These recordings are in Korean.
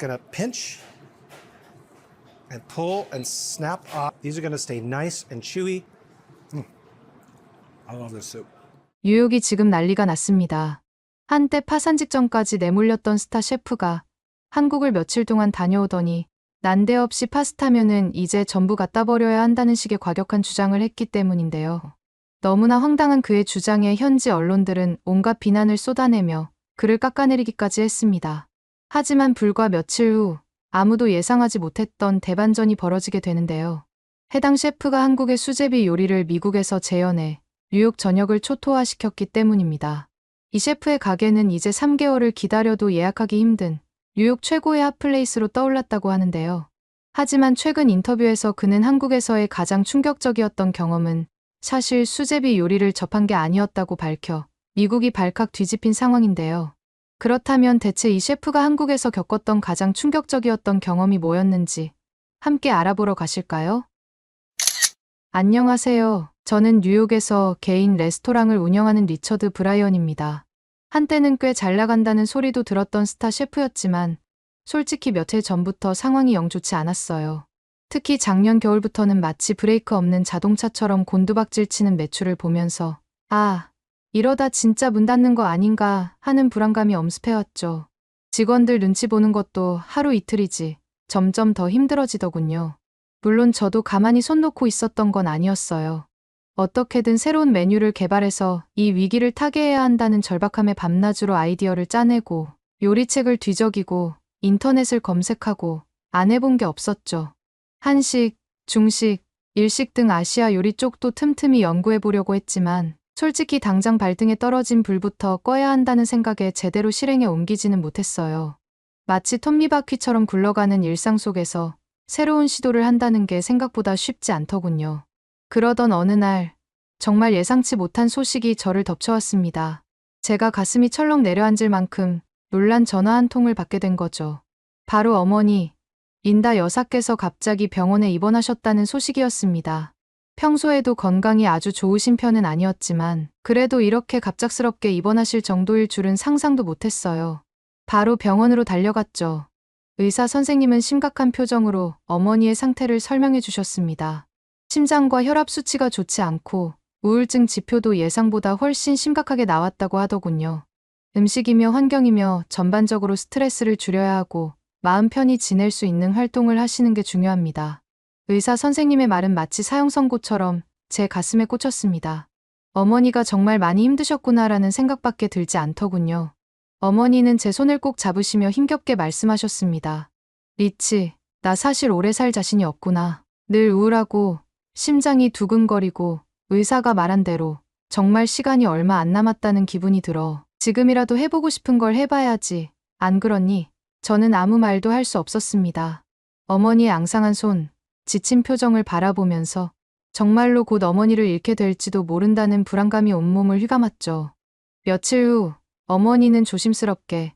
gonna pinch and pull and snap off. These are gonna stay nice and chewy. I love this soup. 뉴욕이 지금 난리가 났습니다. 한때 파산 직전까지 내몰렸던 스타 셰프가 한국을 며칠 동안 다녀오더니 난데없이 파스타면은 이제 전부 갖다 버려야 한다는 식의 과격한 주장을 했기 때문인데요. 너무나 황당한 그의 주장에 현지 언론들은 온갖 비난을 쏟아내며 그를 깎아내리기까지 했습니다. 하지만 불과 며칠 후 아무도 예상하지 못했던 대반전이 벌어지게 되는데요. 해당 셰프가 한국의 수제비 요리를 미국에서 재현해 뉴욕 전역을 초토화시켰기 때문입니다. 이 셰프의 가게는 이제 3개월을 기다려도 예약하기 힘든 뉴욕 최고의 핫플레이스로 떠올랐다고 하는데요. 하지만 최근 인터뷰에서 그는 한국에서의 가장 충격적이었던 경험은 사실 수제비 요리를 접한 게 아니었다고 밝혀 미국이 발칵 뒤집힌 상황인데요. 그렇다면 대체 이 셰프가 한국에서 겪었던 가장 충격적이었던 경험이 뭐였는지 함께 알아보러 가실까요? 안녕하세요. 저는 뉴욕에서 개인 레스토랑을 운영하는 리처드 브라이언입니다. 한때는 꽤 잘 나간다는 소리도 들었던 스타 셰프였지만 솔직히 몇 해 전부터 상황이 영 좋지 않았어요. 특히 작년 겨울부터는 마치 브레이크 없는 자동차처럼 곤두박질 치는 매출을 보면서 이러다 진짜 문 닫는 거 아닌가 하는 불안감이 엄습해왔죠. 직원들 눈치 보는 것도 하루 이틀이지 점점 더 힘들어지더군요. 물론 저도 가만히 손 놓고 있었던 건 아니었어요. 어떻게든 새로운 메뉴를 개발해서 이 위기를 타개해야 한다는 절박함에 밤낮으로 아이디어를 짜내고 요리책을 뒤적이고 인터넷을 검색하고 안 해본 게 없었죠. 한식, 중식, 일식 등 아시아 요리 쪽도 틈틈이 연구해보려고 했지만 솔직히 당장 발등에 떨어진 불부터 꺼야 한다는 생각에 제대로 실행에 옮기지는 못했어요. 마치 톱니바퀴처럼 굴러가는 일상 속에서 새로운 시도를 한다는 게 생각보다 쉽지 않더군요. 그러던 어느 날 정말 예상치 못한 소식이 저를 덮쳐왔습니다. 제가 가슴이 철렁 내려앉을 만큼 놀란 전화 한 통을 받게 된 거죠. 바로 어머니, 린다 여사께서 갑자기 병원에 입원하셨다는 소식이었습니다. 평소에도 건강이 아주 좋으신 편은 아니었지만 그래도 이렇게 갑작스럽게 입원하실 정도일 줄은 상상도 못했어요. 바로 병원으로 달려갔죠. 의사 선생님은 심각한 표정으로 어머니의 상태를 설명해 주셨습니다. 심장과 혈압 수치가 좋지 않고 우울증 지표도 예상보다 훨씬 심각하게 나왔다고 하더군요. 음식이며 환경이며 전반적으로 스트레스를 줄여야 하고 마음 편히 지낼 수 있는 활동을 하시는 게 중요합니다. 의사 선생님의 말은 마치 사형 선고처럼 제 가슴에 꽂혔습니다. 어머니가 정말 많이 힘드셨구나라는 생각밖에 들지 않더군요. 어머니는 제 손을 꼭 잡으시며 힘겹게 말씀하셨습니다. 리치, 나 사실 오래 살 자신이 없구나. 늘 우울하고 심장이 두근거리고 의사가 말한 대로 정말 시간이 얼마 안 남았다는 기분이 들어. 지금이라도 해보고 싶은 걸 해봐야지. 안 그러니? 저는 아무 말도 할 수 없었습니다. 어머니의 앙상한 손, 지친 표정을 바라보면서 정말로 곧 어머니를 잃게 될지도 모른다는 불안감이 온몸을 휘감았죠. 며칠 후 어머니는 조심스럽게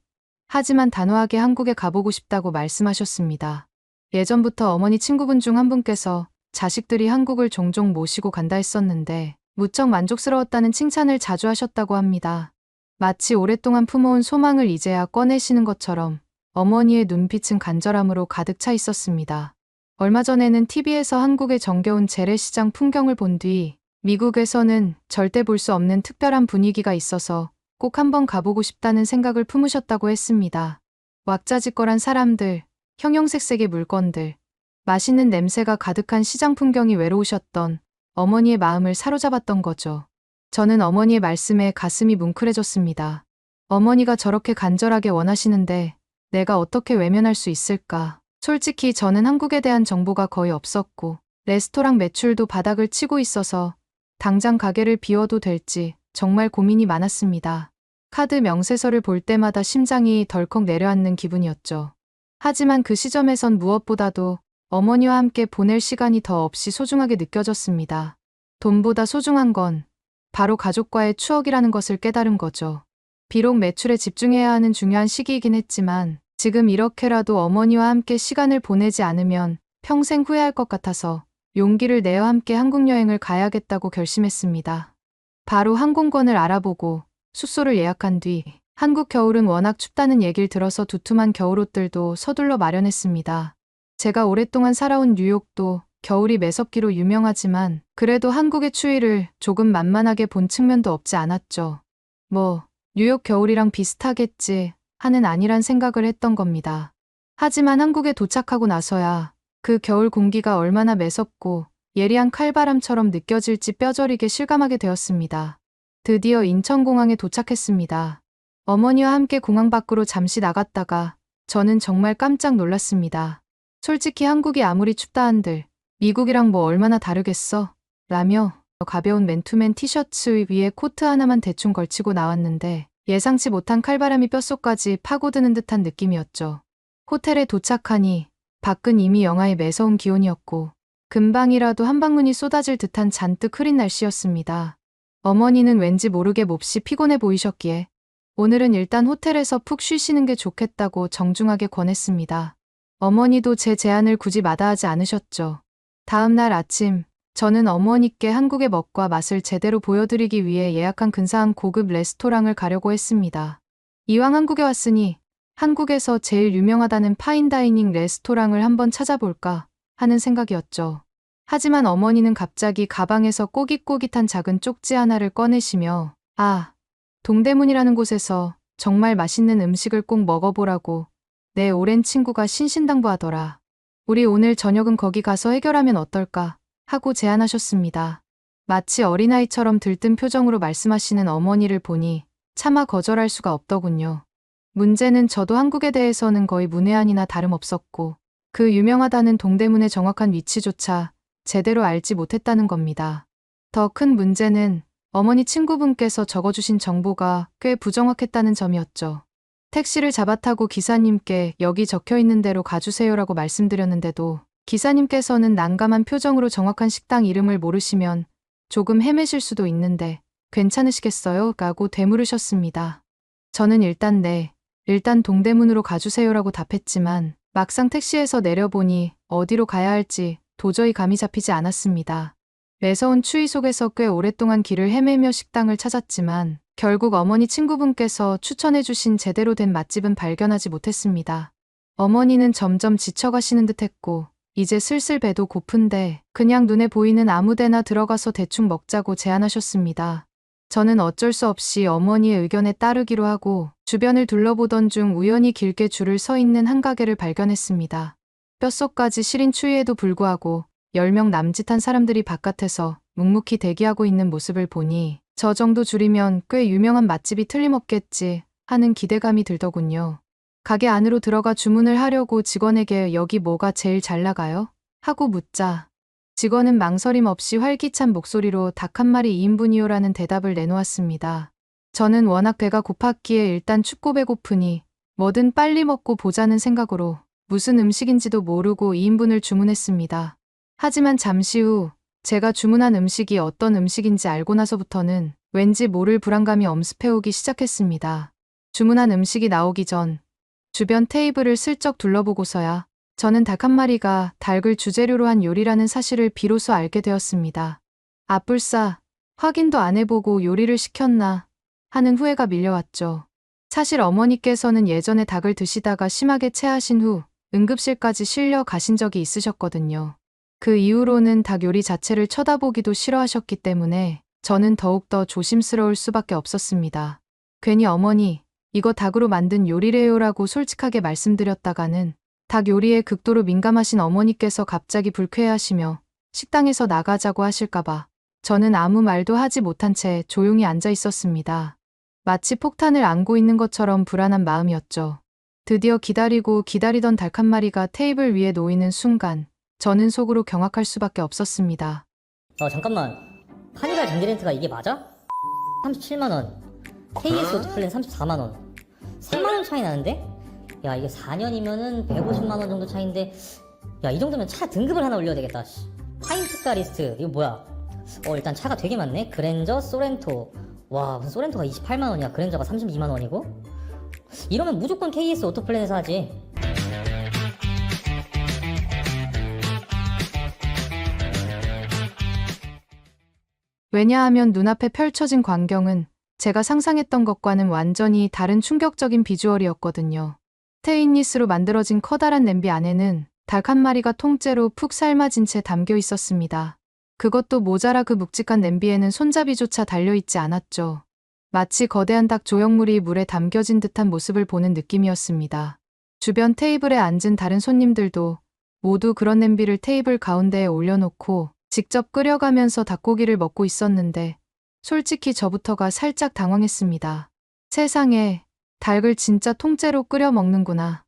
하지만 단호하게 한국에 가보고 싶다고 말씀하셨습니다. 예전부터 어머니 친구분 중 한 분께서 자식들이 한국을 종종 모시고 간다 했었는데 무척 만족스러웠다는 칭찬을 자주 하셨다고 합니다. 마치 오랫동안 품어온 소망을 이제야 꺼내시는 것처럼 어머니의 눈빛은 간절함으로 가득 차 있었습니다. 얼마 전에는 TV에서 한국의 정겨운 재래시장 풍경을 본 뒤 미국에서는 절대 볼 수 없는 특별한 분위기가 있어서 꼭 한번 가보고 싶다는 생각을 품으셨다고 했습니다. 왁자지껄한 사람들, 형형색색의 물건들, 맛있는 냄새가 가득한 시장 풍경이 외로우셨던 어머니의 마음을 사로잡았던 거죠. 저는 어머니의 말씀에 가슴이 뭉클해졌습니다. 어머니가 저렇게 간절하게 원하시는데 내가 어떻게 외면할 수 있을까? 솔직히 저는 한국에 대한 정보가 거의 없었고 레스토랑 매출도 바닥을 치고 있어서 당장 가게를 비워도 될지 정말 고민이 많았습니다. 카드 명세서를 볼 때마다 심장이 덜컥 내려앉는 기분이었죠. 하지만 그 시점에선 무엇보다도 어머니와 함께 보낼 시간이 더 없이 소중하게 느껴졌습니다. 돈보다 소중한 건 바로 가족과의 추억이라는 것을 깨달은 거죠. 비록 매출에 집중해야 하는 중요한 시기이긴 했지만 지금 이렇게라도 어머니와 함께 시간을 보내지 않으면 평생 후회할 것 같아서 용기를 내어 함께 한국 여행을 가야겠다고 결심했습니다. 바로 항공권을 알아보고 숙소를 예약한 뒤 한국 겨울은 워낙 춥다는 얘기를 들어서 두툼한 겨울옷들도 서둘러 마련했습니다. 제가 오랫동안 살아온 뉴욕도 겨울이 매섭기로 유명하지만 그래도 한국의 추위를 조금 만만하게 본 측면도 없지 않았죠. 뭐 뉴욕 겨울이랑 비슷하겠지 하는 아니란 생각을 했던 겁니다. 하지만 한국에 도착하고 나서야 그 겨울 공기가 얼마나 매섭고 예리한 칼바람처럼 느껴질지 뼈저리게 실감하게 되었습니다. 드디어 인천공항에 도착했습니다. 어머니와 함께 공항 밖으로 잠시 나갔다가 저는 정말 깜짝 놀랐습니다. 솔직히 한국이 아무리 춥다 한들 미국이랑 뭐 얼마나 다르겠어? 라며 가벼운 맨투맨 티셔츠 위에 코트 하나만 대충 걸치고 나왔는데 예상치 못한 칼바람이 뼛속까지 파고드는 듯한 느낌이었죠. 호텔에 도착하니 밖은 이미 영하의 매서운 기온이었고 금방이라도 한방눈이 쏟아질 듯한 잔뜩 흐린 날씨였습니다. 어머니는 왠지 모르게 몹시 피곤해 보이셨기에 오늘은 일단 호텔에서 푹 쉬시는 게 좋겠다고 정중하게 권했습니다. 어머니도 제 제안을 굳이 마다하지 않으셨죠. 다음 날 아침 저는 어머니께 한국의 멋과 맛을 제대로 보여드리기 위해 예약한 근사한 고급 레스토랑을 가려고 했습니다. 이왕 한국에 왔으니 한국에서 제일 유명하다는 파인다이닝 레스토랑을 한번 찾아볼까 하는 생각이었죠. 하지만 어머니는 갑자기 가방에서 꼬깃꼬깃한 작은 쪽지 하나를 꺼내시며 동대문이라는 곳에서 정말 맛있는 음식을 꼭 먹어보라고 내 오랜 친구가 신신당부하더라. 우리 오늘 저녁은 거기 가서 해결하면 어떨까 하고 제안하셨습니다. 마치 어린아이처럼 들뜬 표정으로 말씀하시는 어머니를 보니 차마 거절할 수가 없더군요. 문제는 저도 한국에 대해서는 거의 문외한이나 다름없었고 그 유명하다는 동대문의 정확한 위치조차 제대로 알지 못했다는 겁니다. 더 큰 문제는 어머니 친구분께서 적어주신 정보가 꽤 부정확했다는 점이었죠. 택시를 잡아타고 기사님께 여기 적혀있는 대로 가주세요라고 말씀드렸는데도 기사님께서는 난감한 표정으로 정확한 식당 이름을 모르시면 조금 헤매실 수도 있는데 괜찮으시겠어요? 라고 되물으셨습니다. 저는 일단 동대문으로 가주세요라고 답했지만 막상 택시에서 내려보니 어디로 가야 할지 도저히 감이 잡히지 않았습니다. 매서운 추위 속에서 꽤 오랫동안 길을 헤매며 식당을 찾았지만 결국 어머니 친구분께서 추천해주신 제대로 된 맛집은 발견하지 못했습니다. 어머니는 점점 지쳐가시는 듯했고 이제 슬슬 배도 고픈데 그냥 눈에 보이는 아무 데나 들어가서 대충 먹자고 제안하셨습니다. 저는 어쩔 수 없이 어머니의 의견에 따르기로 하고 주변을 둘러보던 중 우연히 길게 줄을 서 있는 한 가게를 발견했습니다. 뼛속까지 시린 추위에도 불구하고 10명 남짓한 사람들이 바깥에서 묵묵히 대기하고 있는 모습을 보니 저 정도 줄이면 꽤 유명한 맛집이 틀림없겠지 하는 기대감이 들더군요. 가게 안으로 들어가 주문을 하려고 직원에게 여기 뭐가 제일 잘 나가요? 하고 묻자 직원은 망설임 없이 활기찬 목소리로 닭 한 마리 2인분이요라는 대답을 내놓았습니다. 저는 워낙 배가 고팠기에 일단 춥고 배고프니 뭐든 빨리 먹고 보자는 생각으로 무슨 음식인지도 모르고 2인분을 주문했습니다. 하지만 잠시 후 제가 주문한 음식이 어떤 음식인지 알고 나서부터는 왠지 모를 불안감이 엄습해오기 시작했습니다. 주문한 음식이 나오기 전 주변 테이블을 슬쩍 둘러보고서야 저는 닭 한 마리가 닭을 주재료로 한 요리라는 사실을 비로소 알게 되었습니다. 아뿔싸, 확인도 안 해보고 요리를 시켰나 하는 후회가 밀려왔죠. 사실 어머니께서는 예전에 닭을 드시다가 심하게 체하신 후 응급실까지 실려 가신 적이 있으셨거든요. 그 이후로는 닭 요리 자체를 쳐다보기도 싫어하셨기 때문에 저는 더욱더 조심스러울 수밖에 없었습니다. 괜히 어머니, 이거 닭으로 만든 요리래요라고 솔직하게 말씀드렸다가는 닭 요리에 극도로 민감하신 어머니께서 갑자기 불쾌해하시며 식당에서 나가자고 하실까봐 저는 아무 말도 하지 못한 채 조용히 앉아 있었습니다. 마치 폭탄을 안고 있는 것처럼 불안한 마음이었죠. 드디어 기다리던 닭 한 마리가 테이블 위에 놓이는 순간 저는 속으로 경악할 수밖에 없었습니다. 잠깐만. 카니발 장기 렌트가 이게 맞아? 37만원. KS 오토플랜 34만원. 3만원 차이 나는데? 야, 이게 4년이면은 150만원 정도 차이인데, 야, 이 정도면 차 등급을 하나 올려야 되겠다. 파인트카 리스트. 이거 뭐야? 일단 차가 되게 많네. 그랜저, 소렌토. 와, 무슨 소렌토가 28만원이야. 그랜저가 32만원이고? 이러면 무조건 KS 오토플랜에서 하지. 왜냐하면 눈앞에 펼쳐진 광경은 제가 상상했던 것과는 완전히 다른 충격적인 비주얼이었거든요. 스테인리스로 만들어진 커다란 냄비 안에는 닭 한 마리가 통째로 푹 삶아진 채 담겨 있었습니다. 그것도 모자라 그 묵직한 냄비에는 손잡이조차 달려있지 않았죠. 마치 거대한 닭 조형물이 물에 담겨진 듯한 모습을 보는 느낌이었습니다. 주변 테이블에 앉은 다른 손님들도 모두 그런 냄비를 테이블 가운데에 올려놓고 직접 끓여가면서 닭고기를 먹고 있었는데 솔직히 저부터가 살짝 당황했습니다. 세상에, 닭을 진짜 통째로 끓여 먹는구나.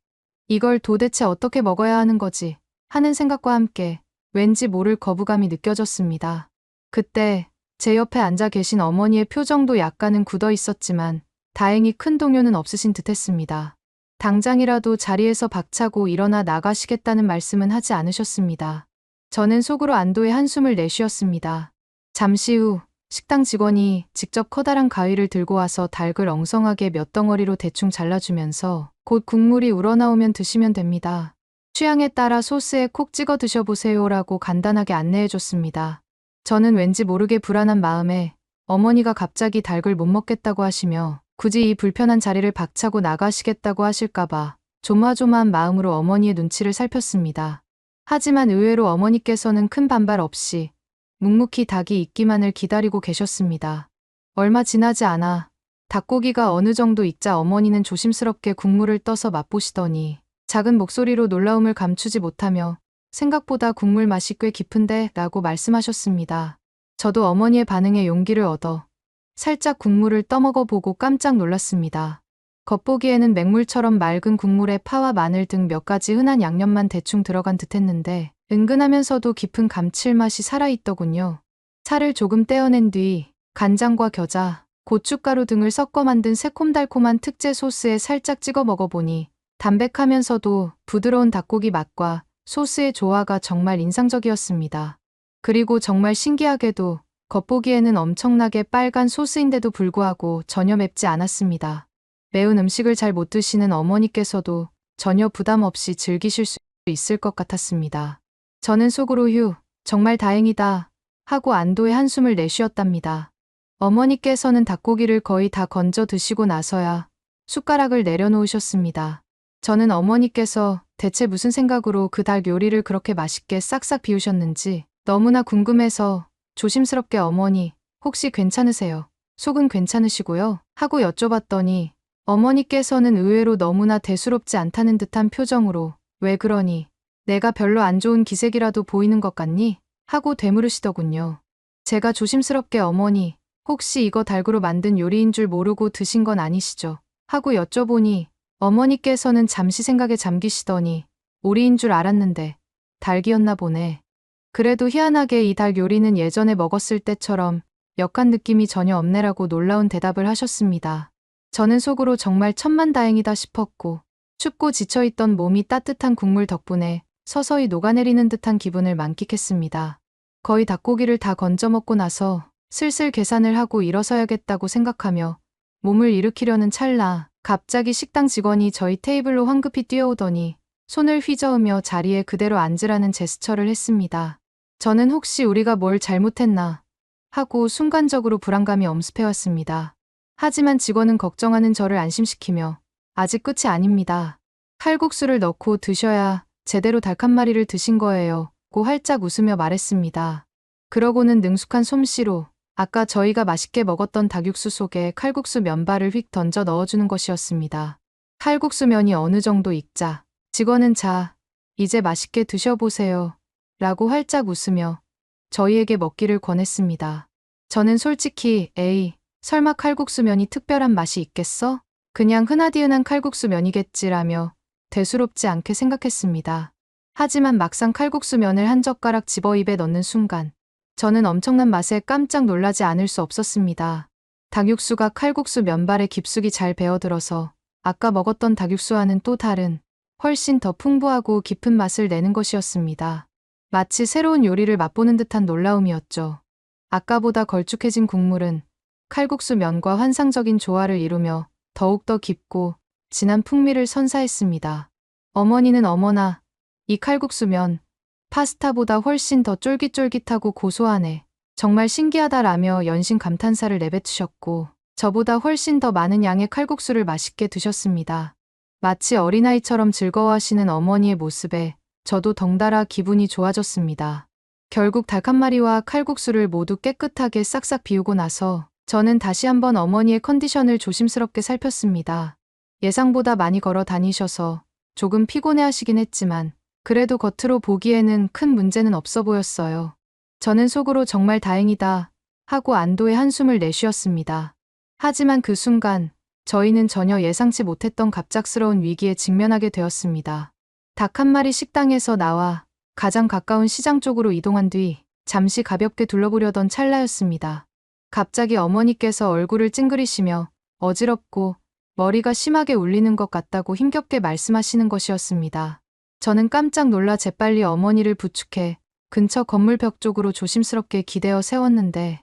이걸 도대체 어떻게 먹어야 하는 거지? 하는 생각과 함께 왠지 모를 거부감이 느껴졌습니다. 그때 제 옆에 앉아 계신 어머니의 표정도 약간은 굳어 있었지만 다행히 큰 동요는 없으신 듯했습니다. 당장이라도 자리에서 박차고 일어나 나가시겠다는 말씀은 하지 않으셨습니다. 저는 속으로 안도의 한숨을 내쉬었습니다. 잠시 후 식당 직원이 직접 커다란 가위를 들고 와서 닭을 엉성하게 몇 덩어리로 대충 잘라주면서 곧 국물이 우러나오면 드시면 됩니다. 취향에 따라 소스에 콕 찍어 드셔보세요라고 간단하게 안내해줬습니다. 저는 왠지 모르게 불안한 마음에 어머니가 갑자기 닭을 못 먹겠다고 하시며 굳이 이 불편한 자리를 박차고 나가시겠다고 하실까봐 조마조마한 마음으로 어머니의 눈치를 살폈습니다. 하지만 의외로 어머니께서는 큰 반발 없이 묵묵히 닭이 익기만을 기다리고 계셨습니다. 얼마 지나지 않아 닭고기가 어느 정도 익자 어머니는 조심스럽게 국물을 떠서 맛보시더니 작은 목소리로 놀라움을 감추지 못하며 생각보다 국물 맛이 꽤 깊은데 라고 말씀하셨습니다. 저도 어머니의 반응에 용기를 얻어 살짝 국물을 떠먹어보고 깜짝 놀랐습니다. 겉보기에는 맹물처럼 맑은 국물에 파와 마늘 등 몇 가지 흔한 양념만 대충 들어간 듯했는데 은근하면서도 깊은 감칠맛이 살아있더군요. 살을 조금 떼어낸 뒤 간장과 겨자, 고춧가루 등을 섞어 만든 새콤달콤한 특제 소스에 살짝 찍어 먹어보니 담백하면서도 부드러운 닭고기 맛과 소스의 조화가 정말 인상적이었습니다. 그리고 정말 신기하게도 겉보기에는 엄청나게 빨간 소스인데도 불구하고 전혀 맵지 않았습니다. 매운 음식을 잘 못 드시는 어머니께서도 전혀 부담 없이 즐기실 수 있을 것 같았습니다. 저는 속으로 휴, 정말 다행이다 하고 안도의 한숨을 내쉬었답니다. 어머니께서는 닭고기를 거의 다 건져 드시고 나서야 숟가락을 내려놓으셨습니다. 저는 어머니께서 대체 무슨 생각으로 그 닭 요리를 그렇게 맛있게 싹싹 비우셨는지 너무나 궁금해서 조심스럽게 어머니, 혹시 괜찮으세요? 속은 괜찮으시고요? 하고 여쭤봤더니 어머니께서는 의외로 너무나 대수롭지 않다는 듯한 표정으로 왜 그러니? 내가 별로 안 좋은 기색이라도 보이는 것 같니? 하고 되물으시더군요. 제가 조심스럽게 어머니, 혹시 이거 닭으로 만든 요리인 줄 모르고 드신 건 아니시죠? 하고 여쭤보니 어머니께서는 잠시 생각에 잠기시더니 오리인 줄 알았는데 닭이었나 보네. 그래도 희한하게 이 닭 요리는 예전에 먹었을 때처럼 역한 느낌이 전혀 없네라고 놀라운 대답을 하셨습니다. 저는 속으로 정말 천만다행이다 싶었고 춥고 지쳐있던 몸이 따뜻한 국물 덕분에 서서히 녹아내리는 듯한 기분을 만끽했습니다. 거의 닭고기를 다 건져 먹고 나서 슬슬 계산을 하고 일어서야겠다고 생각하며 몸을 일으키려는 찰나 갑자기 식당 직원이 저희 테이블로 황급히 뛰어오더니 손을 휘저으며 자리에 그대로 앉으라는 제스처를 했습니다. 저는 혹시 우리가 뭘 잘못했나 하고 순간적으로 불안감이 엄습해왔습니다. 하지만 직원은 걱정하는 저를 안심시키며 아직 끝이 아닙니다. 칼국수를 넣고 드셔야 제대로 닭 한 마리를 드신 거예요. 고 활짝 웃으며 말했습니다. 그러고는 능숙한 솜씨로 아까 저희가 맛있게 먹었던 닭육수 속에 칼국수 면발을 휙 던져 넣어주는 것이었습니다. 칼국수 면이 어느 정도 익자 직원은 자, 이제 맛있게 드셔보세요. 라고 활짝 웃으며 저희에게 먹기를 권했습니다. 저는 솔직히 에이, 설마 칼국수 면이 특별한 맛이 있겠어? 그냥 흔하디흔한 칼국수 면이겠지라며 대수롭지 않게 생각했습니다. 하지만 막상 칼국수 면을 한 젓가락 집어 입에 넣는 순간 저는 엄청난 맛에 깜짝 놀라지 않을 수 없었습니다. 닭육수가 칼국수 면발에 깊숙이 잘 배어들어서 아까 먹었던 닭육수와는 또 다른 훨씬 더 풍부하고 깊은 맛을 내는 것이었습니다. 마치 새로운 요리를 맛보는 듯한 놀라움이었죠. 아까보다 걸쭉해진 국물은 칼국수 면과 환상적인 조화를 이루며 더욱더 깊고 진한 풍미를 선사했습니다. 어머니는 어머나, 이 칼국수 면, 파스타보다 훨씬 더 쫄깃쫄깃하고 고소하네. 정말 신기하다라며 연신 감탄사를 내뱉으셨고 저보다 훨씬 더 많은 양의 칼국수를 맛있게 드셨습니다. 마치 어린아이처럼 즐거워하시는 어머니의 모습에 저도 덩달아 기분이 좋아졌습니다. 결국 닭 한 마리와 칼국수를 모두 깨끗하게 싹싹 비우고 나서 저는 다시 한번 어머니의 컨디션을 조심스럽게 살폈습니다. 예상보다 많이 걸어 다니셔서 조금 피곤해 하시긴 했지만 그래도 겉으로 보기에는 큰 문제는 없어 보였어요. 저는 속으로 정말 다행이다 하고 안도의 한숨을 내쉬었습니다. 하지만 그 순간 저희는 전혀 예상치 못했던 갑작스러운 위기에 직면하게 되었습니다. 닭 한 마리 식당에서 나와 가장 가까운 시장 쪽으로 이동한 뒤 잠시 가볍게 둘러보려던 찰나였습니다. 갑자기 어머니께서 얼굴을 찡그리시며 어지럽고 머리가 심하게 울리는 것 같다고 힘겹게 말씀하시는 것이었습니다. 저는 깜짝 놀라 재빨리 어머니를 부축해 근처 건물 벽 쪽으로 조심스럽게 기대어 세웠는데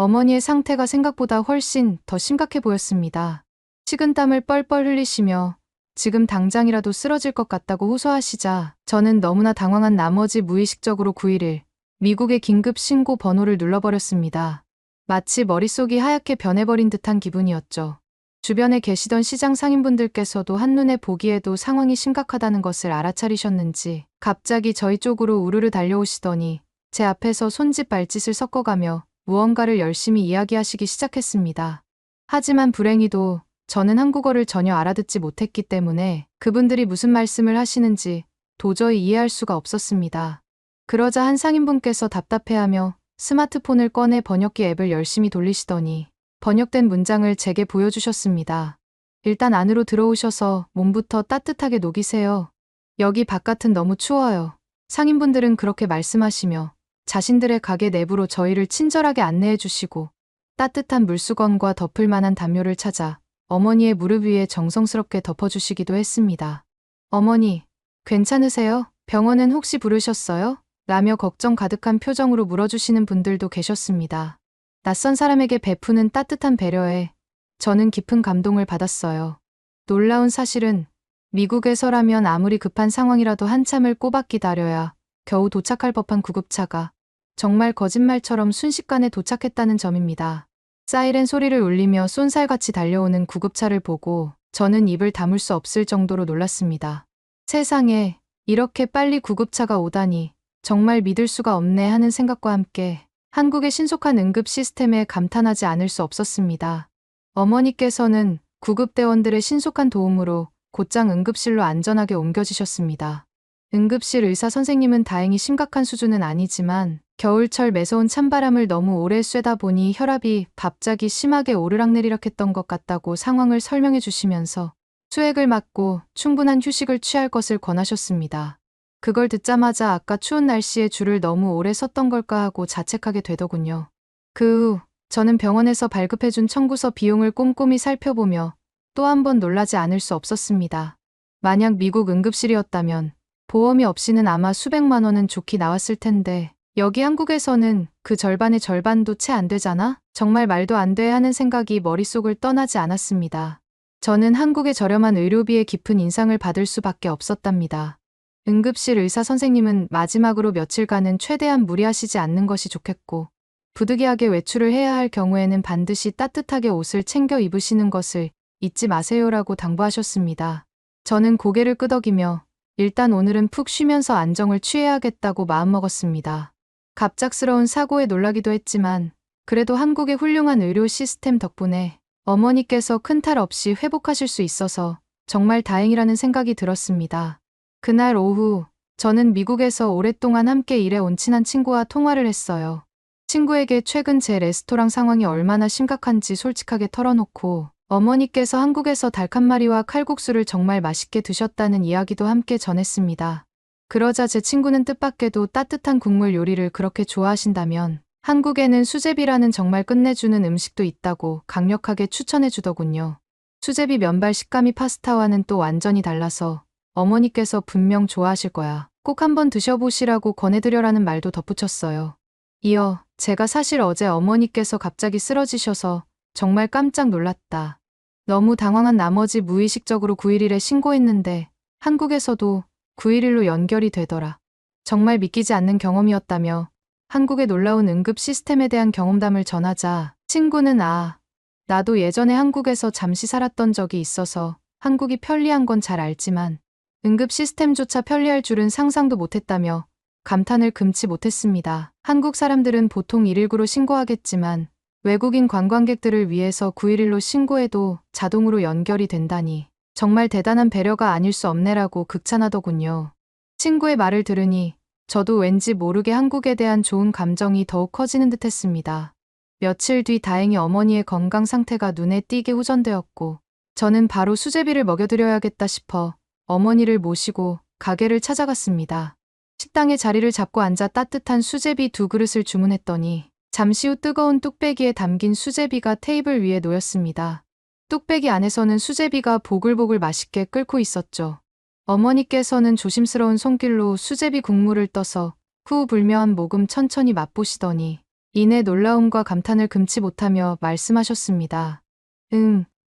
어머니의 상태가 생각보다 훨씬 더 심각해 보였습니다. 식은땀을 뻘뻘 흘리시며 지금 당장이라도 쓰러질 것 같다고 호소하시자 저는 너무나 당황한 나머지 무의식적으로 911 미국의 긴급 신고 번호를 눌러버렸습니다. 마치 머릿속이 하얗게 변해버린 듯한 기분이었죠. 주변에 계시던 시장 상인분들께서도 한눈에 보기에도 상황이 심각하다는 것을 알아차리셨는지 갑자기 저희 쪽으로 우르르 달려오시더니 제 앞에서 손짓 발짓을 섞어가며 무언가를 열심히 이야기하시기 시작했습니다. 하지만 불행히도 저는 한국어를 전혀 알아듣지 못했기 때문에 그분들이 무슨 말씀을 하시는지 도저히 이해할 수가 없었습니다. 그러자 한 상인분께서 답답해하며 스마트폰을 꺼내 번역기 앱을 열심히 돌리시더니 번역된 문장을 제게 보여주셨습니다. 일단 안으로 들어오셔서 몸부터 따뜻하게 녹이세요. 여기 바깥은 너무 추워요. 상인분들은 그렇게 말씀하시며 자신들의 가게 내부로 저희를 친절하게 안내해 주시고 따뜻한 물수건과 덮을 만한 담요를 찾아 어머니의 무릎 위에 정성스럽게 덮어주시기도 했습니다. 어머니, 괜찮으세요? 병원은 혹시 부르셨어요? 라며 걱정 가득한 표정으로 물어주시는 분들도 계셨습니다. 낯선 사람에게 베푸는 따뜻한 배려에 저는 깊은 감동을 받았어요. 놀라운 사실은 미국에서라면 아무리 급한 상황이라도 한참을 꼬박 기다려야 겨우 도착할 법한 구급차가 정말 거짓말처럼 순식간에 도착했다는 점입니다. 사이렌 소리를 울리며 쏜살같이 달려오는 구급차를 보고 저는 입을 다물 수 없을 정도로 놀랐습니다. 세상에 이렇게 빨리 구급차가 오다니 정말 믿을 수가 없네 하는 생각과 함께 한국의 신속한 응급 시스템에 감탄하지 않을 수 없었습니다. 어머니께서는 구급대원들의 신속한 도움으로 곧장 응급실로 안전하게 옮겨지셨습니다. 응급실 의사 선생님은 다행히 심각한 수준은 아니지만 겨울철 매서운 찬바람을 너무 오래 쐬다 보니 혈압이 갑자기 심하게 오르락내리락 했던 것 같다고 상황을 설명해 주시면서 수액을 맞고 충분한 휴식을 취할 것을 권하셨습니다. 그걸 듣자마자 아까 추운 날씨에 줄을 너무 오래 섰던 걸까 하고 자책하게 되더군요. 그 후 저는 병원에서 발급해준 청구서 비용을 꼼꼼히 살펴보며 또 한 번 놀라지 않을 수 없었습니다. 만약 미국 응급실이었다면 보험이 없이는 아마 수백만 원은 좋게 나왔을 텐데 여기 한국에서는 그 절반의 절반도 채 안 되잖아? 정말 말도 안 돼 하는 생각이 머릿속을 떠나지 않았습니다. 저는 한국의 저렴한 의료비에 깊은 인상을 받을 수밖에 없었답니다. 응급실 의사 선생님은 마지막으로 며칠간은 최대한 무리하시지 않는 것이 좋겠고 부득이하게 외출을 해야 할 경우에는 반드시 따뜻하게 옷을 챙겨 입으시는 것을 잊지 마세요라고 당부하셨습니다. 저는 고개를 끄덕이며 일단 오늘은 푹 쉬면서 안정을 취해야겠다고 마음먹었습니다. 갑작스러운 사고에 놀라기도 했지만 그래도 한국의 훌륭한 의료 시스템 덕분에 어머니께서 큰 탈 없이 회복하실 수 있어서 정말 다행이라는 생각이 들었습니다. 그날 오후 저는 미국에서 오랫동안 함께 일해온 친한 친구와 통화를 했어요. 친구에게 최근 제 레스토랑 상황이 얼마나 심각한지 솔직하게 털어놓고 어머니께서 한국에서 닭 한 마리와 칼국수를 정말 맛있게 드셨다는 이야기도 함께 전했습니다. 그러자 제 친구는 뜻밖에도 따뜻한 국물 요리를 그렇게 좋아하신다면 한국에는 수제비라는 정말 끝내주는 음식도 있다고 강력하게 추천해 주더군요. 수제비 면발 식감이 파스타와는 또 완전히 달라서 어머니께서 분명 좋아하실 거야. 꼭 한번 드셔보시라고 권해드려라는 말도 덧붙였어요. 이어 제가 사실 어제 어머니께서 갑자기 쓰러지셔서 정말 깜짝 놀랐다. 너무 당황한 나머지 무의식적으로 911에 신고했는데 한국에서도 911로 연결이 되더라. 정말 믿기지 않는 경험이었다며 한국의 놀라운 응급 시스템에 대한 경험담을 전하자 친구는 나도 예전에 한국에서 잠시 살았던 적이 있어서 한국이 편리한 건 잘 알지만 응급 시스템조차 편리할 줄은 상상도 못했다며 감탄을 금치 못했습니다. 한국 사람들은 보통 119로 신고하겠지만 외국인 관광객들을 위해서 911로 신고해도 자동으로 연결이 된다니 정말 대단한 배려가 아닐 수 없네라고 극찬하더군요. 친구의 말을 들으니 저도 왠지 모르게 한국에 대한 좋은 감정이 더욱 커지는 듯 했습니다. 며칠 뒤 다행히 어머니의 건강 상태가 눈에 띄게 호전되었고 저는 바로 수제비를 먹여드려야겠다 싶어 어머니를 모시고 가게를 찾아갔습니다. 식당에 자리를 잡고 앉아 따뜻한 수제비 2그릇을 주문했더니 잠시 후 뜨거운 뚝배기에 담긴 수제비가 테이블 위에 놓였습니다. 뚝배기 안에서는 수제비가 보글보글 맛있게 끓고 있었죠. 어머니께서는 조심스러운 손길로 수제비 국물을 떠서 후 불며 모금 천천히 맛보시더니 이내 놀라움과 감탄을 금치 못하며 말씀하셨습니다.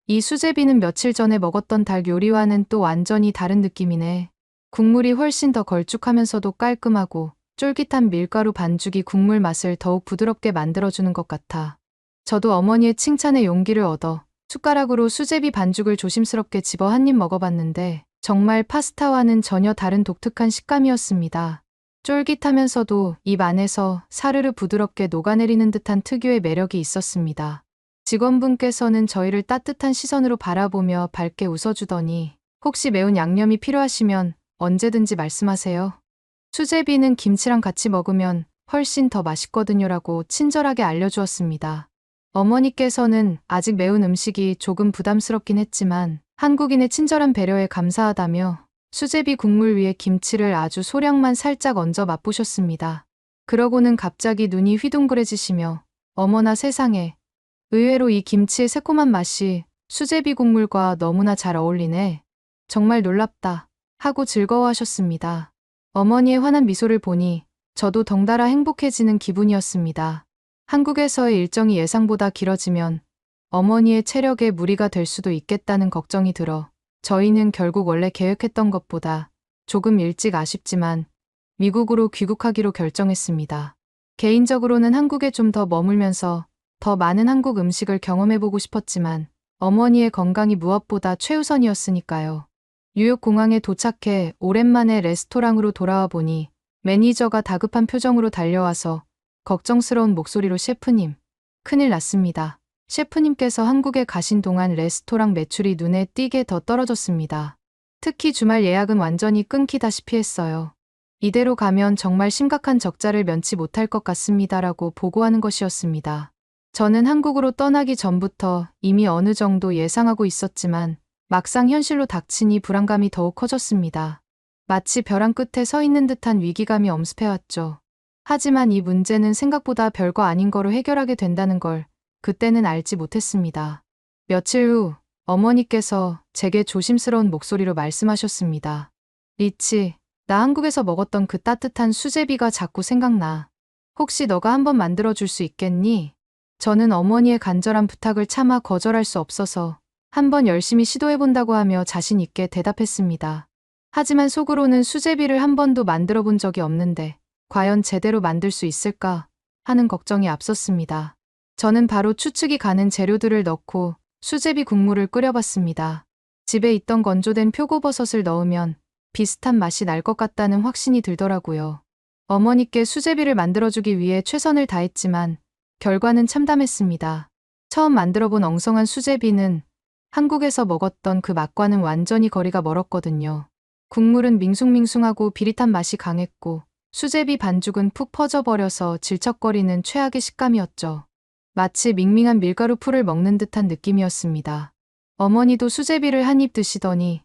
이 수제비는 며칠 전에 먹었던 닭 요리와는 또 완전히 다른 느낌이네. 국물이 훨씬 더 걸쭉하면서도 깔끔하고 쫄깃한 밀가루 반죽이 국물 맛을 더욱 부드럽게 만들어주는 것 같아. 저도 어머니의 칭찬에 용기를 얻어 숟가락으로 수제비 반죽을 조심스럽게 집어 한 입 먹어봤는데 정말 파스타와는 전혀 다른 독특한 식감이었습니다. 쫄깃하면서도 입 안에서 사르르 부드럽게 녹아내리는 듯한 특유의 매력이 있었습니다. 직원분께서는 저희를 따뜻한 시선으로 바라보며 밝게 웃어주더니 혹시 매운 양념이 필요하시면 언제든지 말씀하세요. 수제비는 김치랑 같이 먹으면 훨씬 더 맛있거든요라고 친절하게 알려주었습니다. 어머니께서는 아직 매운 음식이 조금 부담스럽긴 했지만 한국인의 친절한 배려에 감사하다며 수제비 국물 위에 김치를 아주 소량만 살짝 얹어 맛보셨습니다. 그러고는 갑자기 눈이 휘둥그레지시며 어머나 세상에, 의외로 이 김치의 새콤한 맛이 수제비 국물과 너무나 잘 어울리네. 정말 놀랍다 하고 즐거워하셨습니다. 어머니의 환한 미소를 보니 저도 덩달아 행복해지는 기분이었습니다. 한국에서의 일정이 예상보다 길어지면 어머니의 체력에 무리가 될 수도 있겠다는 걱정이 들어 저희는 결국 원래 계획했던 것보다 조금 일찍 아쉽지만 미국으로 귀국하기로 결정했습니다. 개인적으로는 한국에 좀 더 머물면서 더 많은 한국 음식을 경험해보고 싶었지만 어머니의 건강이 무엇보다 최우선이었으니까요. 뉴욕 공항에 도착해 오랜만에 레스토랑으로 돌아와 보니 매니저가 다급한 표정으로 달려와서 걱정스러운 목소리로 셰프님, 큰일 났습니다. 셰프님께서 한국에 가신 동안 레스토랑 매출이 눈에 띄게 더 떨어졌습니다. 특히 주말 예약은 완전히 끊기다시피 했어요. 이대로 가면 정말 심각한 적자를 면치 못할 것 같습니다라고 보고하는 것이었습니다. 저는 한국으로 떠나기 전부터 이미 어느 정도 예상하고 있었지만 막상 현실로 닥치니 불안감이 더욱 커졌습니다. 마치 벼랑 끝에 서 있는 듯한 위기감이 엄습해왔죠. 하지만 이 문제는 생각보다 별거 아닌 거로 해결하게 된다는 걸 그때는 알지 못했습니다. 며칠 후 어머니께서 제게 조심스러운 목소리로 말씀하셨습니다. 리치, 나 한국에서 먹었던 그 따뜻한 수제비가 자꾸 생각나. 혹시 너가 한번 만들어줄 수 있겠니? 저는 어머니의 간절한 부탁을 차마 거절할 수 없어서 한번 열심히 시도해본다고 하며 자신 있게 대답했습니다. 하지만 속으로는 수제비를 한 번도 만들어 본 적이 없는데 과연 제대로 만들 수 있을까 하는 걱정이 앞섰습니다. 저는 바로 추측이 가는 재료들을 넣고 수제비 국물을 끓여봤습니다. 집에 있던 건조된 표고버섯을 넣으면 비슷한 맛이 날 것 같다는 확신이 들더라고요. 어머니께 수제비를 만들어주기 위해 최선을 다했지만 결과는 참담했습니다. 처음 만들어본 엉성한 수제비는 한국에서 먹었던 그 맛과는 완전히 거리가 멀었거든요. 국물은 밍숭밍숭하고 비릿한 맛이 강했고 수제비 반죽은 푹 퍼져버려서 질척거리는 최악의 식감이었죠. 마치 밍밍한 밀가루 풀을 먹는 듯한 느낌이었습니다. 어머니도 수제비를 한 입 드시더니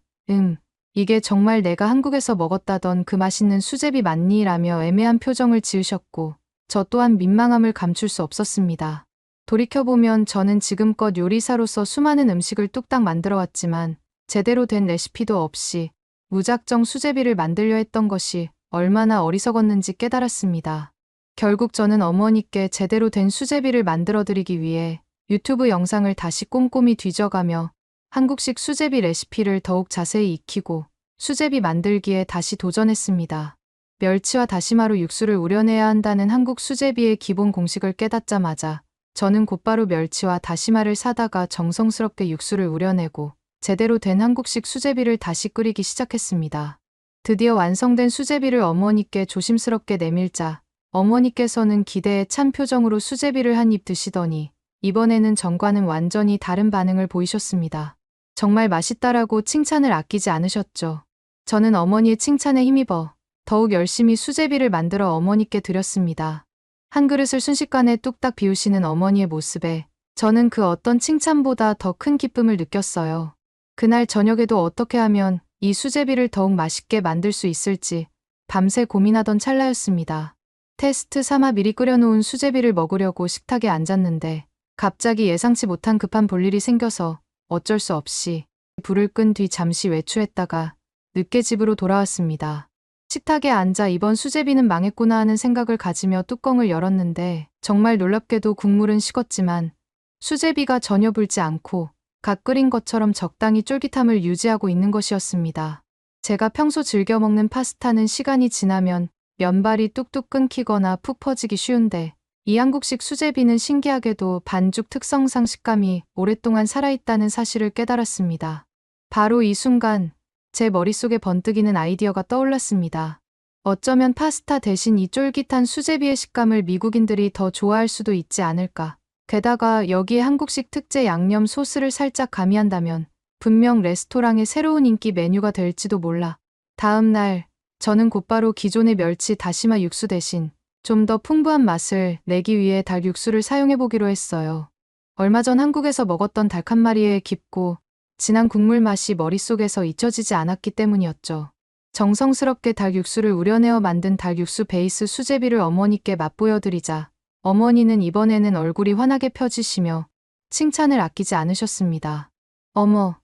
이게 정말 내가 한국에서 먹었다던 그 맛있는 수제비 맞니? 라며 애매한 표정을 지으셨고 저 또한 민망함을 감출 수 없었습니다. 돌이켜보면 저는 지금껏 요리사로서 수많은 음식을 뚝딱 만들어왔지만 제대로 된 레시피도 없이 무작정 수제비를 만들려 했던 것이 얼마나 어리석었는지 깨달았습니다. 결국 저는 어머니께 제대로 된 수제비를 만들어드리기 위해 유튜브 영상을 다시 꼼꼼히 뒤져가며 한국식 수제비 레시피를 더욱 자세히 익히고 수제비 만들기에 다시 도전했습니다. 멸치와 다시마로 육수를 우려내야 한다는 한국 수제비의 기본 공식을 깨닫자마자 저는 곧바로 멸치와 다시마를 사다가 정성스럽게 육수를 우려내고 제대로 된 한국식 수제비를 다시 끓이기 시작했습니다. 드디어 완성된 수제비를 어머니께 조심스럽게 내밀자 어머니께서는 기대에 찬 표정으로 수제비를 한 입 드시더니 이번에는 전과는 완전히 다른 반응을 보이셨습니다. 정말 맛있다라고 칭찬을 아끼지 않으셨죠. 저는 어머니의 칭찬에 힘입어 더욱 열심히 수제비를 만들어 어머니께 드렸습니다. 한 그릇을 순식간에 뚝딱 비우시는 어머니의 모습에 저는 그 어떤 칭찬보다 더 큰 기쁨을 느꼈어요. 그날 저녁에도 어떻게 하면 이 수제비를 더욱 맛있게 만들 수 있을지 밤새 고민하던 찰나였습니다. 테스트 삼아 미리 끓여놓은 수제비를 먹으려고 식탁에 앉았는데 갑자기 예상치 못한 급한 볼일이 생겨서 어쩔 수 없이 불을 끈 뒤 잠시 외출했다가 늦게 집으로 돌아왔습니다. 식탁에 앉아 이번 수제비는 망했구나 하는 생각을 가지며 뚜껑을 열었는데 정말 놀랍게도 국물은 식었지만 수제비가 전혀 불지 않고 갓 끓인 것처럼 적당히 쫄깃함을 유지하고 있는 것이었습니다. 제가 평소 즐겨 먹는 파스타는 시간이 지나면 면발이 뚝뚝 끊기거나 푹 퍼지기 쉬운데 이 한국식 수제비는 신기하게도 반죽 특성상 식감이 오랫동안 살아있다는 사실을 깨달았습니다. 바로 이 순간 제 머릿속에 번뜩이는 아이디어가 떠올랐습니다. 어쩌면 파스타 대신 이 쫄깃한 수제비의 식감을 미국인들이 더 좋아할 수도 있지 않을까. 게다가 여기에 한국식 특제 양념 소스를 살짝 가미한다면 분명 레스토랑의 새로운 인기 메뉴가 될지도 몰라. 다음 날 저는 곧바로 기존의 멸치 다시마 육수 대신 좀 더 풍부한 맛을 내기 위해 닭 육수를 사용해보기로 했어요. 얼마 전 한국에서 먹었던 닭 한 마리의 깊고 진한 국물 맛이 머릿속에서 잊혀지지 않았기 때문이었죠. 정성스럽게 닭 육수를 우려내어 만든 닭 육수 베이스 수제비를 어머니께 맛보여드리자 어머니는 이번에는 얼굴이 환하게 펴지시며 칭찬을 아끼지 않으셨습니다. 어머,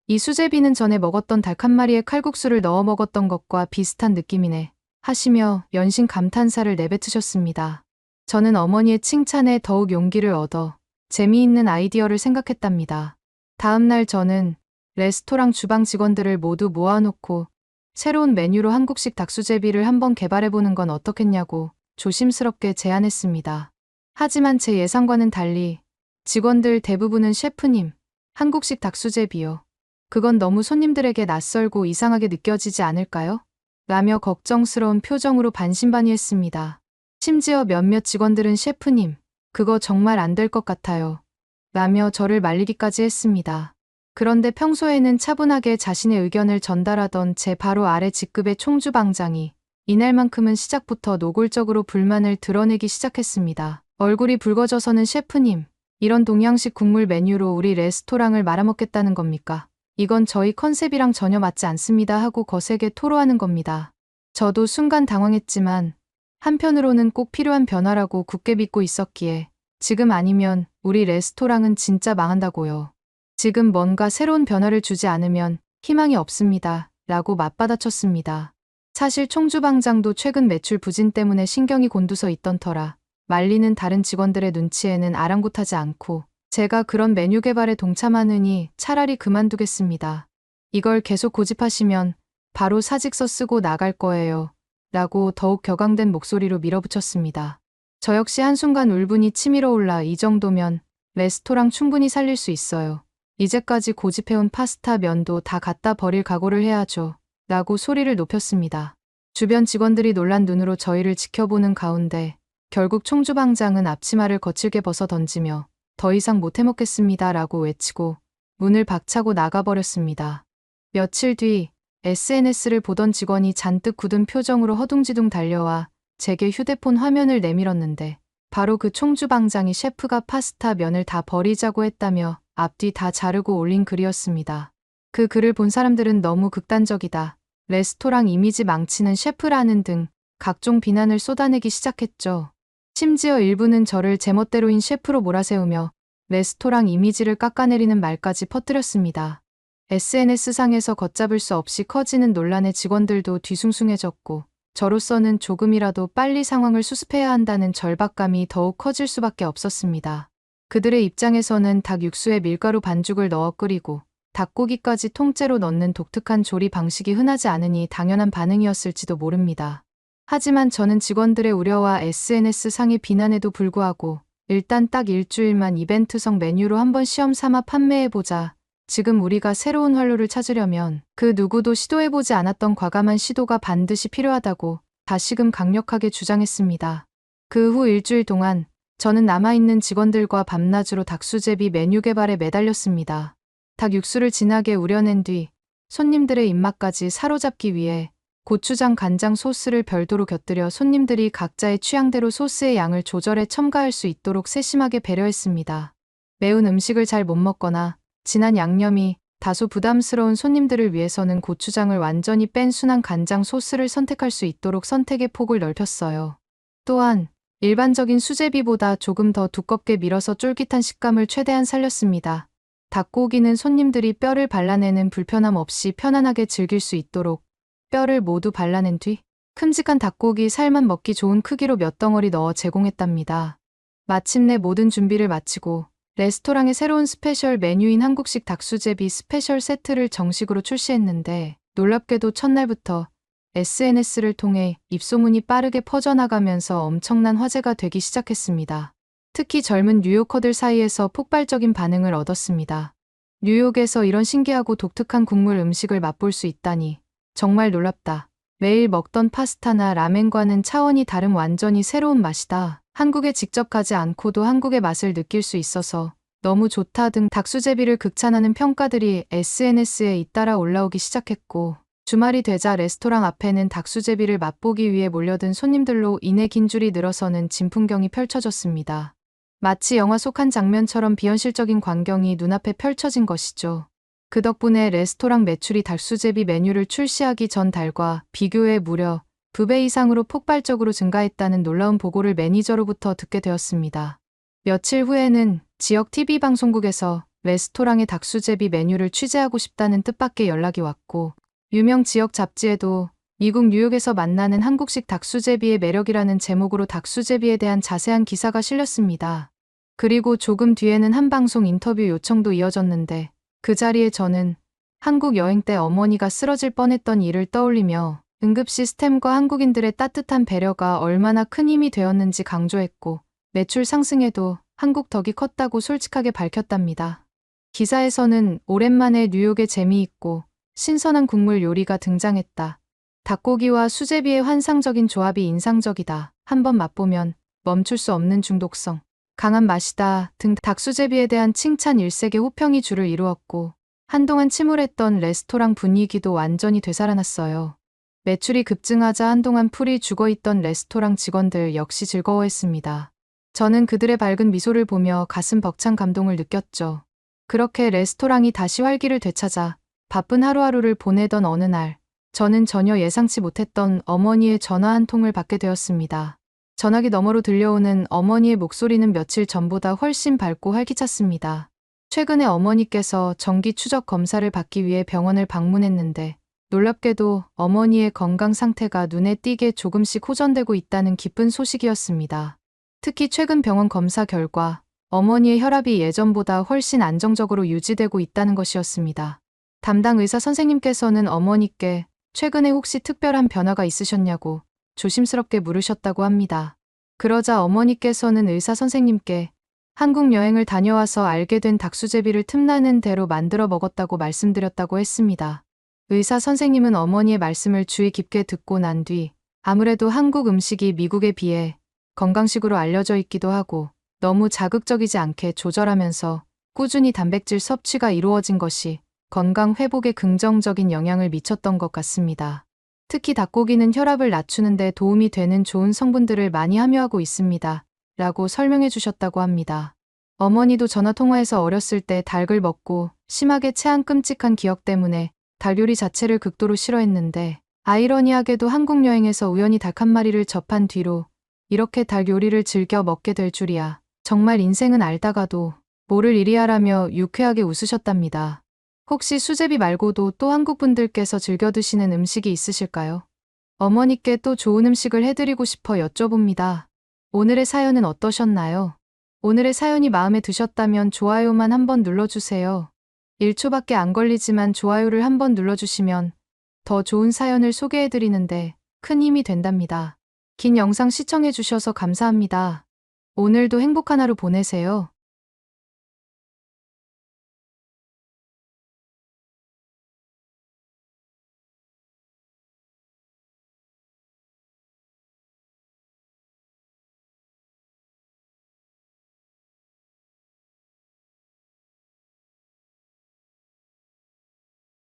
이 수제비는 전에 먹었던 닭 한 마리의 칼국수를 넣어 먹었던 것과 비슷한 느낌이네. 하시며 연신 감탄사를 내뱉으셨습니다. 저는 어머니의 칭찬에 더욱 용기를 얻어 재미있는 아이디어를 생각했답니다. 다음 날 저는 레스토랑 주방 직원들을 모두 모아놓고 새로운 메뉴로 한국식 닭수제비를 한번 개발해보는 건 어떻겠냐고 조심스럽게 제안했습니다. 하지만 제 예상과는 달리 직원들 대부분은 셰프님, 한국식 닭수제비요. 그건 너무 손님들에게 낯설고 이상하게 느껴지지 않을까요? 라며 걱정스러운 표정으로 반신반의했습니다. 심지어 몇몇 직원들은 셰프님, 그거 정말 안 될 것 같아요. 라며 저를 말리기까지 했습니다. 그런데 평소에는 차분하게 자신의 의견을 전달하던 제 바로 아래 직급의 총주방장이 이날만큼은 시작부터 노골적으로 불만을 드러내기 시작했습니다. 얼굴이 붉어져서는 셰프님, 이런 동양식 국물 메뉴로 우리 레스토랑을 말아먹겠다는 겁니까? 이건 저희 컨셉이랑 전혀 맞지 않습니다 하고 거세게 토로하는 겁니다. 저도 순간 당황했지만 한편으로는 꼭 필요한 변화라고 굳게 믿고 있었기에 지금 아니면 우리 레스토랑은 진짜 망한다고요. 지금 뭔가 새로운 변화를 주지 않으면 희망이 없습니다. 라고 맞받아쳤습니다. 사실 총주방장도 최근 매출 부진 때문에 신경이 곤두서 있던 터라 말리는 다른 직원들의 눈치에는 아랑곳하지 않고 제가 그런 메뉴 개발에 동참하느니 차라리 그만두겠습니다. 이걸 계속 고집하시면 바로 사직서 쓰고 나갈 거예요. 라고 더욱 격앙된 목소리로 밀어붙였습니다. 저 역시 한순간 울분이 치밀어 올라 이 정도면 레스토랑 충분히 살릴 수 있어요. 이제까지 고집해온 파스타 면도 다 갖다 버릴 각오를 해야죠. 라고 소리를 높였습니다. 주변 직원들이 놀란 눈으로 저희를 지켜보는 가운데 결국 총주방장은 앞치마를 거칠게 벗어 던지며 더 이상 못 해먹겠습니다 라고 외치고 문을 박차고 나가버렸습니다. 며칠 뒤 SNS를 보던 직원이 잔뜩 굳은 표정으로 허둥지둥 달려와 제게 휴대폰 화면을 내밀었는데 바로 그 총주방장이 셰프가 파스타 면을 다 버리자고 했다며 앞뒤 다 자르고 올린 글이었습니다. 그 글을 본 사람들은 너무 극단적이다. 레스토랑 이미지 망치는 셰프라는 등 각종 비난을 쏟아내기 시작했죠. 심지어 일부는 저를 제멋대로인 셰프로 몰아세우며 레스토랑 이미지를 깎아내리는 말까지 퍼뜨렸습니다. SNS상에서 걷잡을 수 없이 커지는 논란에 직원들도 뒤숭숭해졌고 저로서는 조금이라도 빨리 상황을 수습해야 한다는 절박감이 더욱 커질 수밖에 없었습니다. 그들의 입장에서는 닭 육수에 밀가루 반죽을 넣어 끓이고 닭고기까지 통째로 넣는 독특한 조리 방식이 흔하지 않으니 당연한 반응이었을지도 모릅니다. 하지만 저는 직원들의 우려와 SNS상의 비난에도 불구하고 일단 딱 일주일만 이벤트성 메뉴로 한번 시험 삼아 판매해보자. 지금 우리가 새로운 활로를 찾으려면 그 누구도 시도해보지 않았던 과감한 시도가 반드시 필요하다고 다시금 강력하게 주장했습니다. 그 후 일주일 동안 저는 남아있는 직원들과 밤낮으로 닭수제비 메뉴 개발에 매달렸습니다. 닭 육수를 진하게 우려낸 뒤 손님들의 입맛까지 사로잡기 위해 고추장 간장 소스를 별도로 곁들여 손님들이 각자의 취향대로 소스의 양을 조절해 첨가할 수 있도록 세심하게 배려했습니다. 매운 음식을 잘 못 먹거나 진한 양념이 다소 부담스러운 손님들을 위해서는 고추장을 완전히 뺀 순한 간장 소스를 선택할 수 있도록 선택의 폭을 넓혔어요. 또한 일반적인 수제비보다 조금 더 두껍게 밀어서 쫄깃한 식감을 최대한 살렸습니다. 닭고기는 손님들이 뼈를 발라내는 불편함 없이 편안하게 즐길 수 있도록 뼈를 모두 발라낸 뒤 큼직한 닭고기 살만 먹기 좋은 크기로 몇 덩어리 넣어 제공했답니다. 마침내 모든 준비를 마치고 레스토랑의 새로운 스페셜 메뉴인 한국식 닭수제비 스페셜 세트를 정식으로 출시했는데 놀랍게도 첫날부터 SNS를 통해 입소문이 빠르게 퍼져나가면서 엄청난 화제가 되기 시작했습니다. 특히 젊은 뉴요커들 사이에서 폭발적인 반응을 얻었습니다. 뉴욕에서 이런 신기하고 독특한 국물 음식을 맛볼 수 있다니 정말 놀랍다. 매일 먹던 파스타나 라멘과는 차원이 다른 완전히 새로운 맛이다. 한국에 직접 가지 않고도 한국의 맛을 느낄 수 있어서 너무 좋다 등 닭수제비를 극찬하는 평가들이 SNS에 잇따라 올라오기 시작했고 주말이 되자 레스토랑 앞에는 닭수제비를 맛보기 위해 몰려든 손님들로 인해 긴 줄이 늘어서는 진풍경이 펼쳐졌습니다. 마치 영화 속 한 장면처럼 비현실적인 광경이 눈앞에 펼쳐진 것이죠. 그 덕분에 레스토랑 매출이 닭수제비 메뉴를 출시하기 전 달과 비교해 무려 2배 이상으로 폭발적으로 증가했다는 놀라운 보고를 매니저로부터 듣게 되었습니다. 며칠 후에는 지역 TV 방송국에서 레스토랑의 닭수제비 메뉴를 취재하고 싶다는 뜻밖의 연락이 왔고 유명 지역 잡지에도 미국 뉴욕에서 만나는 한국식 닭수제비의 매력이라는 제목으로 닭수제비에 대한 자세한 기사가 실렸습니다. 그리고 조금 뒤에는 한 방송 인터뷰 요청도 이어졌는데 그 자리에 저는 한국 여행 때 어머니가 쓰러질 뻔했던 일을 떠올리며 응급 시스템과 한국인들의 따뜻한 배려가 얼마나 큰 힘이 되었는지 강조했고 매출 상승에도 한국 덕이 컸다고 솔직하게 밝혔답니다. 기사에서는 오랜만에 뉴욕의 재미있고 신선한 국물 요리가 등장했다. 닭고기와 수제비의 환상적인 조합이 인상적이다. 한번 맛보면 멈출 수 없는 중독성, 강한 맛이다 등 닭수제비에 대한 칭찬 일색의 호평이 줄을 이루었고 한동안 침울했던 레스토랑 분위기도 완전히 되살아났어요. 매출이 급증하자 한동안 풀이 죽어있던 레스토랑 직원들 역시 즐거워했습니다. 저는 그들의 밝은 미소를 보며 가슴 벅찬 감동을 느꼈죠. 그렇게 레스토랑이 다시 활기를 되찾아 바쁜 하루하루를 보내던 어느 날, 저는 전혀 예상치 못했던 어머니의 전화 한 통을 받게 되었습니다. 전화기 너머로 들려오는 어머니의 목소리는 며칠 전보다 훨씬 밝고 활기찼습니다. 최근에 어머니께서 정기 추적 검사를 받기 위해 병원을 방문했는데 놀랍게도 어머니의 건강 상태가 눈에 띄게 조금씩 호전되고 있다는 기쁜 소식이었습니다. 특히 최근 병원 검사 결과 어머니의 혈압이 예전보다 훨씬 안정적으로 유지되고 있다는 것이었습니다. 담당 의사 선생님께서는 어머니께 최근에 혹시 특별한 변화가 있으셨냐고 조심스럽게 물으셨다고 합니다. 그러자 어머니께서는 의사 선생님께 한국 여행을 다녀와서 알게 된 닭수제비를 틈나는 대로 만들어 먹었다고 말씀드렸다고 했습니다. 의사 선생님은 어머니의 말씀을 주의 깊게 듣고 난 뒤 아무래도 한국 음식이 미국에 비해 건강식으로 알려져 있기도 하고 너무 자극적이지 않게 조절하면서 꾸준히 단백질 섭취가 이루어진 것이 건강 회복에 긍정적인 영향을 미쳤던 것 같습니다. 특히 닭고기는 혈압을 낮추는 데 도움이 되는 좋은 성분들을 많이 함유하고 있습니다. 라고 설명해 주셨다고 합니다. 어머니도 전화통화에서 어렸을 때 닭을 먹고 심하게 체한 끔찍한 기억 때문에 닭 요리 자체를 극도로 싫어했는데 아이러니하게도 한국 여행에서 우연히 닭 한 마리를 접한 뒤로 이렇게 닭 요리를 즐겨 먹게 될 줄이야. 정말 인생은 알다가도 모를 일이야라며 유쾌하게 웃으셨답니다. 혹시 수제비 말고도 또 한국 분들께서 즐겨 드시는 음식이 있으실까요? 어머니께 또 좋은 음식을 해드리고 싶어 여쭤봅니다. 오늘의 사연은 어떠셨나요? 오늘의 사연이 마음에 드셨다면 좋아요만 한번 눌러주세요. 1초밖에 안 걸리지만 좋아요를 한번 눌러주시면 더 좋은 사연을 소개해드리는데 큰 힘이 된답니다. 긴 영상 시청해주셔서 감사합니다. 오늘도 행복한 하루 보내세요.